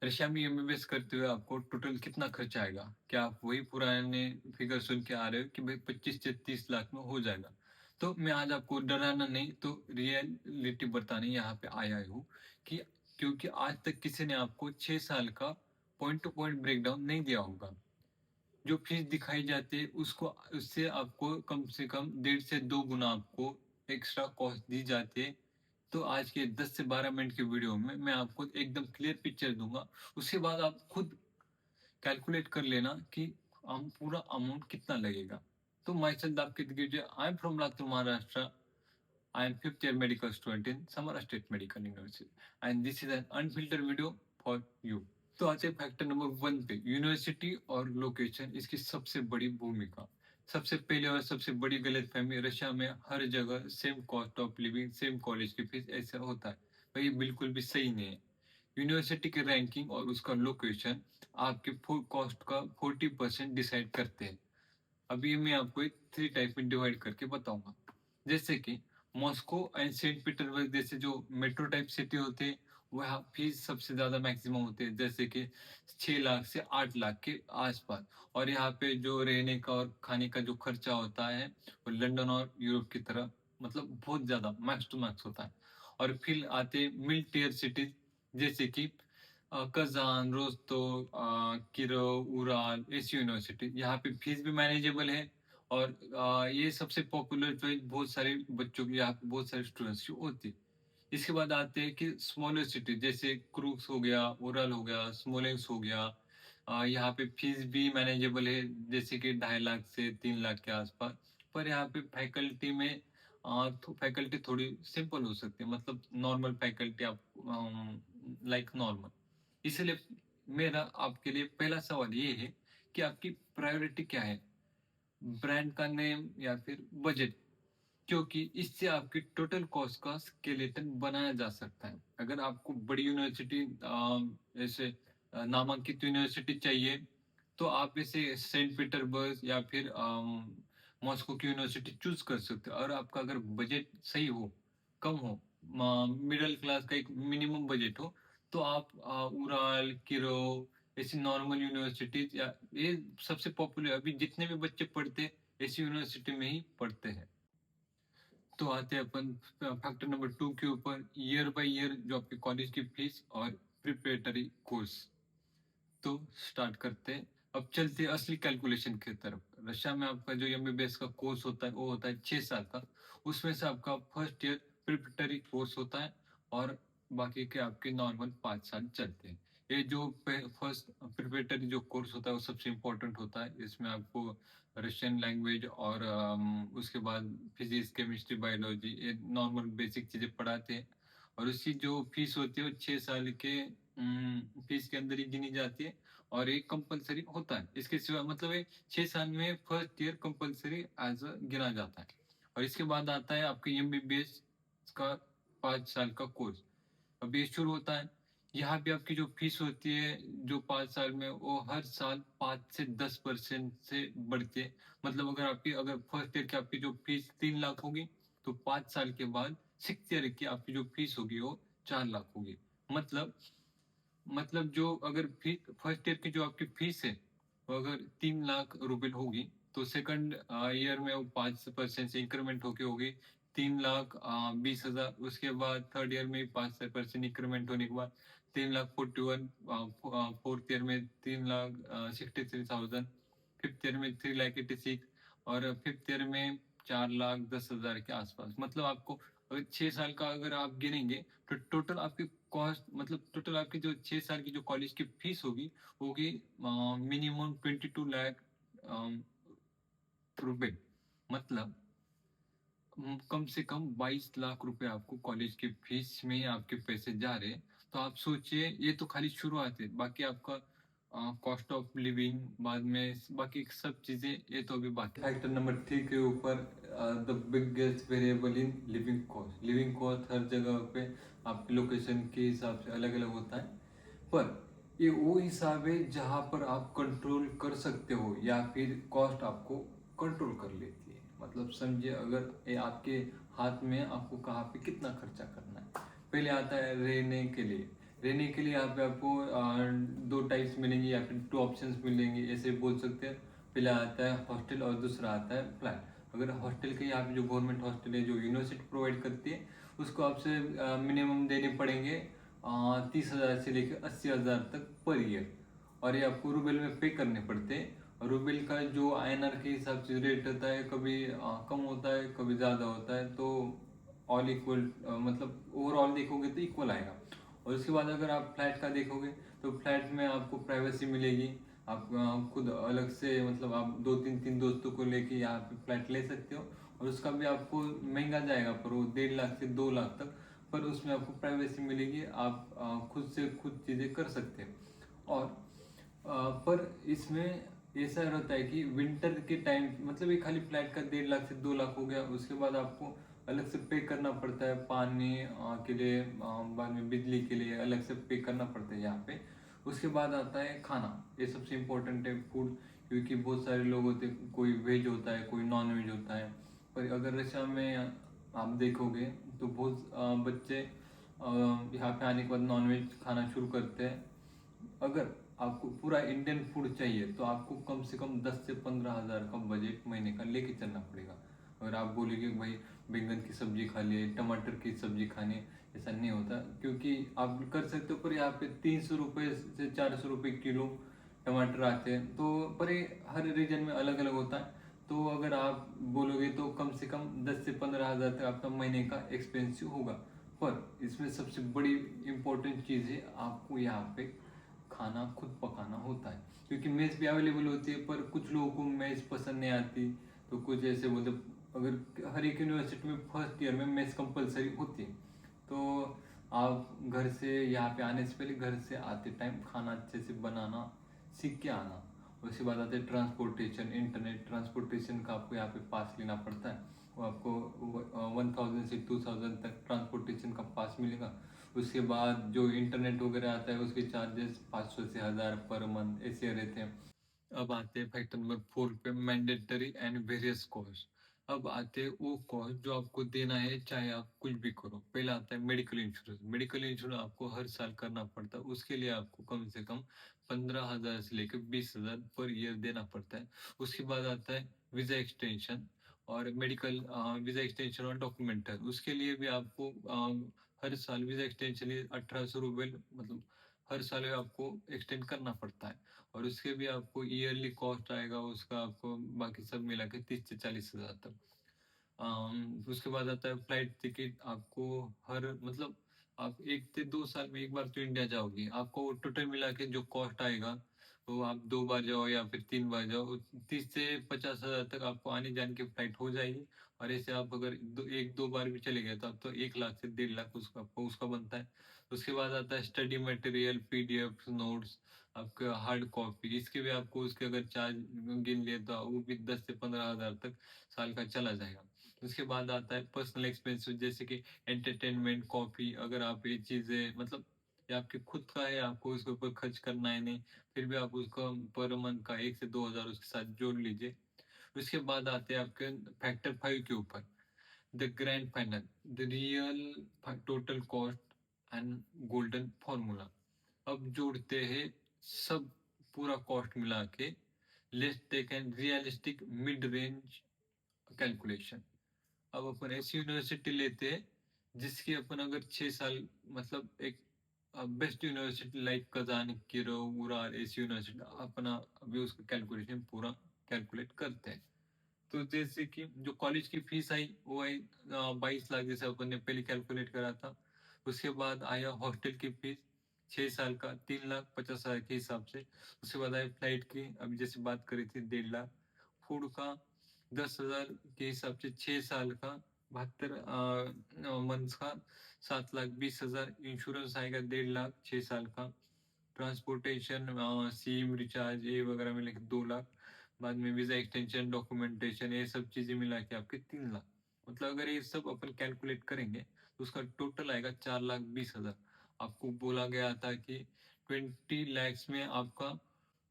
Russia में MBBS करते हुए आपको टोटल कितना खर्चा आएगा? क्या आप वही पुराने फिगर सुन के आ रहे हो कि भाई 25 से 30 लाख में हो जाएगा? तो मैं आज आपको डराना नहीं तो रियलिटी बताने यहाँ पे आया हूँ कि क्योंकि आज तक किसी ने आपको 6 साल का पॉइंट टू पॉइंट ब्रेकडाउन नहीं दिया होगा। जो फीस दिखाई जाती है उसको उससे आपको कम से कम डेढ़ से 2 गुना आपको एक्स्ट्रा कॉस्ट दी जाती है। तो आज के 10 से 12 मिनट के वीडियो में मैं आपको एकदम क्लियर पिक्चर दूँगा। उसके बाद आप खुद कैलकुलेट कर लेना कि पूरा अमाउंट कितना लगेगा। तो माय सेल्फ आपके कीजिए I am from Latur Maharashtra. I am fifth year medical student in Samara State Medical University and this is an unfiltered video for you. तो आते हैं फैक्टर नंबर 1 पे, यूनिवर्सिटी और लोकेशन इसकी सबसे बड़ी भूमिका। सबसे पहले और सबसे बड़ी गलतफहमी, रशिया में हर जगह same cost of living, same college की फीस ऐसा होता है। पर ये बिल्कुल भी सही नहीं है। यूनिवर्सिटी की रैंकिंग और उसका लोकेशन आपके कॉस्ट का 40% डिसाइड करते हैं। अभी मैं आपको एक 3 टाइप में डिवाइड करके बताऊंगा। जैसे कि मॉस्को एंड सेंट पीटर्सबर्ग जैसे जो मेट्रो टाइप सिटी होते हैं, वहाँ फीस सबसे ज्यादा मैक्सिमम होते हैं, जैसे कि 6 लाख से 8 लाख के आसपास। और यहाँ पे जो रहने का और खाने का जो खर्चा होता है वो लंदन और यूरोप की तरह मतलब बहुत ज्यादा मैक्स टू मैक्स होता है। और फिर आते मिड टियर सिटीज जैसे कि कजान, रोस्तोव, किरोव, उराल ऐसी यूनिवर्सिटी, यहाँ पे फीस भी मैनेजेबल है। और ये सबसे पॉपुलर चॉइस बहुत सारे बच्चों की, यहाँ पे बहुत सारे स्टूडेंट्स की होती है। इसके बाद आते हैं कि स्मॉलर सिटी जैसे क्रूक्स हो गया, उराल हो गया, स्मोलेंस्क हो गया। यहाँ पे फीस भी मैनेजेबल है, जैसे कि 2.5 लाख से 3 लाख के आसपास। पर यहाँ पे फैकल्टी में तो फैकल्टी थोड़ी सिंपल हो सकती है, मतलब नॉर्मल फैकल्टी आप लाइक नॉर्मल। इसलिए मेरा आपके लिए पहला सवाल ये है कि आपकी प्रायोरिटी क्या है, ब्रांड का नेम या फिर बजट? क्योंकि इससे आपकी टोटल कॉस्ट का स्केलेटन बनाया जा सकता है। अगर आपको बड़ी यूनिवर्सिटी जैसे नामांकित यूनिवर्सिटी चाहिए, तो आप इसे सेंट पीटर्सबर्ग या फिर मॉस्को की यूनिवर्सिटी चूज कर सकते हो। और आपका अगर बजट सही हो, कम हो, मिडिल क्लास का एक मिनिमम बजट हो, तो आप उराल, किरो ऐसी नॉर्मल यूनिवर्सिटीज या ये सबसे पॉपुलर अभी जितने भी बच्चे पढ़ते हैं ऐसी यूनिवर्सिटी में ही पढ़ते हैं। तो आते हैं अपन फैक्टर नंबर 2 के ऊपर, ईयर बाय ईयर जो आपके कॉलेज की फीस और प्रिपरेटरी कोर्स। तो स्टार्ट करते हैं। अब चलते हैं असली कैलकुलेशन की तरफ। रशिया में आपका जो एमबीबीएस का कोर्स होता है वो होता है 6 साल का। उसमें से आपका फर्स्ट ईयर प्रिपरेटरी कोर्स होता है और बाकी के आपके नॉर्मल 5 साल चलते हैं। ये जो फर्स्ट प्रिपरेटरी जो कोर्स होता है वो सबसे इम्पोर्टेंट होता है। इसमें आपको रशियन लैंग्वेज और उसके बाद फिजिक्स, केमिस्ट्री, बायोलॉजी ये नॉर्मल बेसिक चीजें पढ़ाते हैं। और उसकी जो फीस होती है वो 6 साल के फीस के अंदर ही गिनी जाती है। और एक कंपलसरी होता है, इसके सिवा मतलब ये 6 साल में first year compulsory as a गिना जाता है। और इसके बाद आता है आपके एमबीबीएस का 5 साल का कोर्स। अब ये शुरू होता है। यहाँ भी आपकी जो फीस होती है जो 5 साल में, वो हर साल 5 से 10% से बढ़ती है। मतलब अगर फर्स्ट ईयर की आपकी जो फीस 3 लाख होगी, तो 5 साल के बाद सिक्स ईयर की आपकी जो फीस होगी वो 4 लाख होगी। मतलब जो अगर फीस फर्स्ट ईयर की जो आपकी फीस है वो अगर 3 लाख रुपए होगी, तो सेकंड ईयर में वो 5% से इंक्रीमेंट होके होगी 3 लाख 20 हजार। उसके बाद थर्ड ईयर में 5% इंक्रीमेंट होने के बाद 3 लाख 41। फोर्थ ईयर में 3 लाख 63 थाउजेंड। फिफ्थ ईयर में 3 लाख 86। और फिफ्थ ईयर में 4 लाख 10 हजार के आसपास। मतलब आपको अगर 6 साल का अगर आप गिनेंगे, तो टोटल आपकी कॉस्ट मतलब टोटल आपकी जो 6 साल की जो कॉलेज की फीस होगी मिनिमम 22 लाख रुपए। मतलब कम से कम 22 लाख रुपए आपको कॉलेज की फीस में ही आपके पैसे जा रहे हैं। तो आप सोचिए, ये तो खाली शुरुआत है, बाकी आपका कॉस्ट ऑफ लिविंग बाद में बाकी सब चीजें ये तो अभी बाकी। फैक्टर नंबर 3 के ऊपर, the biggest variable in living cost. Living cost हर जगह पे आपकी लोकेशन के हिसाब से अलग अलग होता है। पर ये वो हिसाब है जहाँ पर आप कंट्रोल कर सकते हो या फिर कॉस्ट आपको कंट्रोल कर लेती है। मतलब समझिए, अगर ये आपके हाथ में आपको कहाँ पे कितना खर्चा करना है। पहले आता है रहने के लिए। रहने के लिए यहाँ पे आपको दो टाइप्स मिलेंगे या फिर दो ऑप्शंस मिलेंगे, ऐसे बोल सकते हैं। पहला आता है हॉस्टल और दूसरा आता है फ्लैट। अगर हॉस्टल के यहाँ पे जो गवर्नमेंट हॉस्टल है जो यूनिवर्सिटी प्रोवाइड करती है, उसको आपसे मिनिमम देने पड़ेंगे 30,000 से लेकर 80,000 तक पर ईयर। और ये आपको रूबल में पे करने पड़ते हैं। और रूबल का जो INR के हिसाब से रेट होता है, कभी कम होता है कभी ज़्यादा होता है, तो ऑल इक्वल मतलब ओवरऑल देखोगे तो इक्वल आएगा। और उसके बाद अगर आप फ्लैट का देखोगे तो फ्लैट में आपको प्राइवेसी मिलेगी। आप खुद अलग से मतलब आप दो तीन तीन दोस्तों को लेके यहाँ पे फ्लैट ले सकते हो। और उसका भी आपको महंगा जाएगा, पर वो 1.5 लाख से 2 लाख तक। पर उसमें आपको प्राइवेसी मिलेगी, आप खुद से खुद चीज़ें कर सकते हैं। और पर इसमें ऐसा रहता है कि विंटर के टाइम मतलब ये खाली फ्लैट का 1.5 लाख से 2 लाख हो गया। उसके बाद आपको अलग से पे करना पड़ता है पानी के लिए, बाद में बिजली के लिए अलग से पे करना पड़ता है यहाँ पे। उसके बाद आता है खाना, ये सबसे इम्पोर्टेंट है फूड। क्योंकि बहुत सारे लोग होते हैं, कोई वेज होता है कोई नॉन वेज होता है। पर अगर रशिया में आप देखोगे तो बहुत बच्चे यहाँ पे आने के बाद नॉन वेज खाना शुरू करते हैं। अगर आपको पूरा इंडियन फूड चाहिए तो आपको कम से कम 10 से 15 हज़ार का बजट महीने का लेके चलना पड़ेगा। अगर आप बोलेगे भाई बैंगन की सब्जी खा लिए, टमाटर की सब्जी खाने, ऐसा नहीं होता। क्योंकि आप कर सकते हो, पर यहाँ पे 300 रुपये से 400 रुपये किलो टमाटर आते हैं। तो पर ये हर रीजन में अलग अलग होता है। तो अगर आप बोलोगे तो कम से कम 10 से 15 हज़ार तक आपका महीने का एक्सपेंसिव होगा। पर इसमें सबसे बड़ी इम्पोर्टेंट चीज़ है, आपको यहाँ पे खाना खुद पकाना होता है। क्योंकि मेस भी अवेलेबल होती है, पर कुछ लोगों को मेस पसंद नहीं आती। तो कुछ ऐसे मतलब अगर हर एक यूनिवर्सिटी में फर्स्ट ईयर में मेस कंपलसरी होती है, तो आप घर से यहाँ पे आने से पहले घर से आते टाइम खाना अच्छे से बनाना सीख के आना। उसके बाद आते हैं ट्रांसपोर्टेशन, इंटरनेट ट्रांसपोर्टेशन का आपको यहाँ पे पास लेना पड़ता है। वो आपको 1,000 से 2,000 तक ट्रांसपोर्टेशन का पास मिलेगा। उसके बाद जो इंटरनेट वगैरह आता है उसके चार्जेस 500 से 1,000 पर मंथ ऐसे रहते हैं। अब आते हैं फैक्टर नंबर 4 पे, मैंडेटरी एंड वेरियस कॉस्ट। अब आते हैं वो कॉस्ट जो आपको देना है चाहे आप कुछ भी करो। पहला आता है मेडिकल इंश्योरेंस। मेडिकल इंश्योरेंस आपको हर साल करना पड़ता है, उसके लिए आपको कम से कम 15,000 से लेकर 20,000 पर ईयर देना पड़ता है। उसके बाद आता है वीजा एक्सटेंशन और मेडिकल वीजा एक्सटेंशन और डॉक्यूमेंटल। उसके लिए भी आपको हर साल वीजा एक्सटेंशन 1,800 रुपये मतलब हर साल आपको एक्सटेंड करना पड़ता है। और उसके भी आपको ईयरली कॉस्ट आएगा उसका, आपको बाकी सब मिला के 30 से 40 हज़ार तक। उसके बाद आता है फ्लाइट टिकट। आपको हर मतलब आप 1 से 2 साल में एक बार तो इंडिया जाओगे, आपको टोटल मिला के जो कॉस्ट आएगा, वो आप 2 बार जाओ या फिर 3 बार जाओ, 30 से 50 हज़ार तक आपको आने जाने की फ्लाइट हो जाएगी। और ऐसे आप अगर 1 2 बार भी चले गए तो आप तो 1 लाख से 1.5 लाख उसका बनता है। उसके बाद आता है स्टडी मटेरियल, PDF नोट्स, आपका हार्ड कॉपी। इसके भी आपको उसके अगर चार्ज गिन लिए तो वो भी 10 से 15 हज़ार तक साल का चला जाएगा। उसके बाद आता है पर्सनल एक्सपेंसेस, जैसे कि एंटरटेनमेंट, कॉफी। अगर आप ये चीज़ें मतलब ये आपके खुद का है, आपको उसके ऊपर खर्च करना है नहीं, फिर भी आप उसका पर मंथ का 1 से 2 हज़ार उसके साथ जोड़ लीजिए। उसके बाद आते हैं आपके फैक्टर 5 के ऊपर, the grand final, the real total cost and golden formula. अब जोड़ते हैं सब, पूरा कॉस्ट मिला के, let's take an realistic mid range calculation. अब अपन ऐसी यूनिवर्सिटी लेते हैं जिसकी अपन अगर 6 साल मतलब एक best university like Kazan, Kirov, Ural, ऐसी यूनिवर्सिटी अपना अभी उसका कैलकुलेशन पूरा कैलकुलेट करते हैं। तो जैसे कि जो कॉलेज की फीस आई वो आई 22 लाख, जैसे अपन ने पहले कैलकुलेट करा था। उसके बाद आया हॉस्टल की फीस 6 साल का 3,50,000 के हिसाब से। उसके बाद आई फ्लाइट की, अभी जैसे बात करी थी 1.5 लाख। फूड का 10,000 के हिसाब से 6 साल का 72 मंथ का 7,20,000। इंश्योरेंस आएगा 1.5 लाख 6 साल का। ट्रांसपोर्टेशन, सिम रिचार्ज ये वगैरह मिला के 2 लाख। बाद में वीजा एक्सटेंशन, डॉक्यूमेंटेशन, ये सब चीजें मिला के आपके 3 लाख। मतलब अगर ये सब अपन कैलकुलेट करेंगे तो उसका टोटल आएगा 4,20,000। आपको बोला गया था कि 20 लैक्स में आपका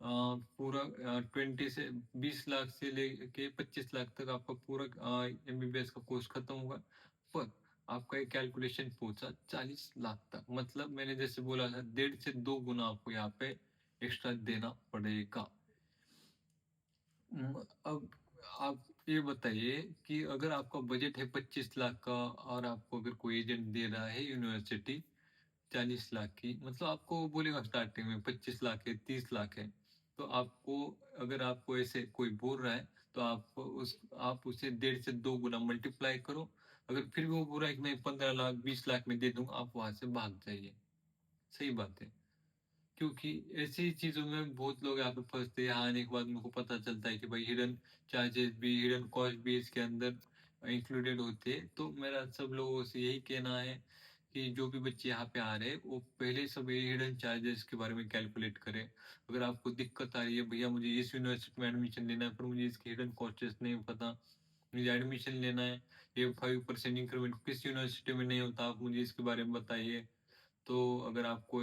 पूरा 20 से 20 लाख से लेके 25 लाख तक आपका पूरा MBBS का कोर्स खत्म होगा। पर आपका ये कैलकुलेशन पहुंचा 40 लाख तक। मतलब मैंने जैसे बोला था, 1.5 से 2 गुना आपको यहाँ पे एक्स्ट्रा देना पड़ेगा। अब आप ये बताइए कि अगर आपका बजट है 25 लाख का, और आपको अगर कोई एजेंट दे रहा है यूनिवर्सिटी 40 लाख की, मतलब आपको बोलेगा स्टार्टिंग में 25 लाख है, 30 लाख है, तो आपको, अगर आपको ऐसे कोई बोल रहा है, तो आप उसे 1.5 से 2 गुना मल्टीप्लाई करो। अगर फिर भी वो बोल रहा है कि मैं 15 लाख 20 लाख में दे दूंगा, आप वहां से भाग जाइए। सही बात है। क्योंकि ऐसी चीज़ों में बहुत लोग यहाँ पे फँसते हैं। यहाँ आने के बाद उनको पता चलता है कि भाई हिडन चार्जेस भी, हिडन कॉस्ट भी इसके अंदर इंक्लूडेड होते हैं। तो मेरा सब लोगों से यही कहना है कि जो भी बच्चे यहाँ पे आ रहे हैं, वो पहले सब ये हिडन चार्जेस के बारे में कैलकुलेट करें। अगर आपको दिक्कत आ रही है, भैया मुझे इस यूनिवर्सिटी में एडमिशन लेना है, पर मुझे इसके हिडन कॉस्टेस नहीं पता, मुझे एडमिशन लेना है, ये 5% इंक्रीमेंट किस यूनिवर्सिटी में नहीं होता, आप मुझे इसके बारे में बताइए। तो अगर आपको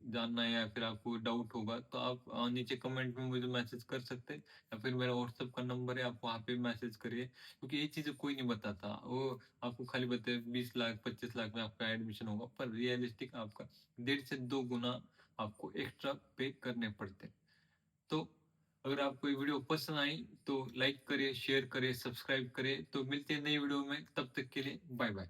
जानना है या फिर आपको डाउट होगा, तो आप नीचे कमेंट में मुझे मैसेज कर सकते हैं, या फिर मेरा व्हाट्सएप का नंबर है, आप वहाँ पे मैसेज करिए। क्योंकि ये चीज़ें कोई नहीं बताता, वो आपको खाली बताए 20 लाख 25 लाख में आपका एडमिशन होगा, पर रियलिस्टिक आपका 1.5 से 2 गुना आपको एक्स्ट्रा पे करने पड़ते हैं। तो अगर आपको ये वीडियो पसंद आई, तो लाइक करें, शेयर करें, सब्सक्राइब करें। तो मिलते हैं नई वीडियो में, तब तक के लिए बाय बाय।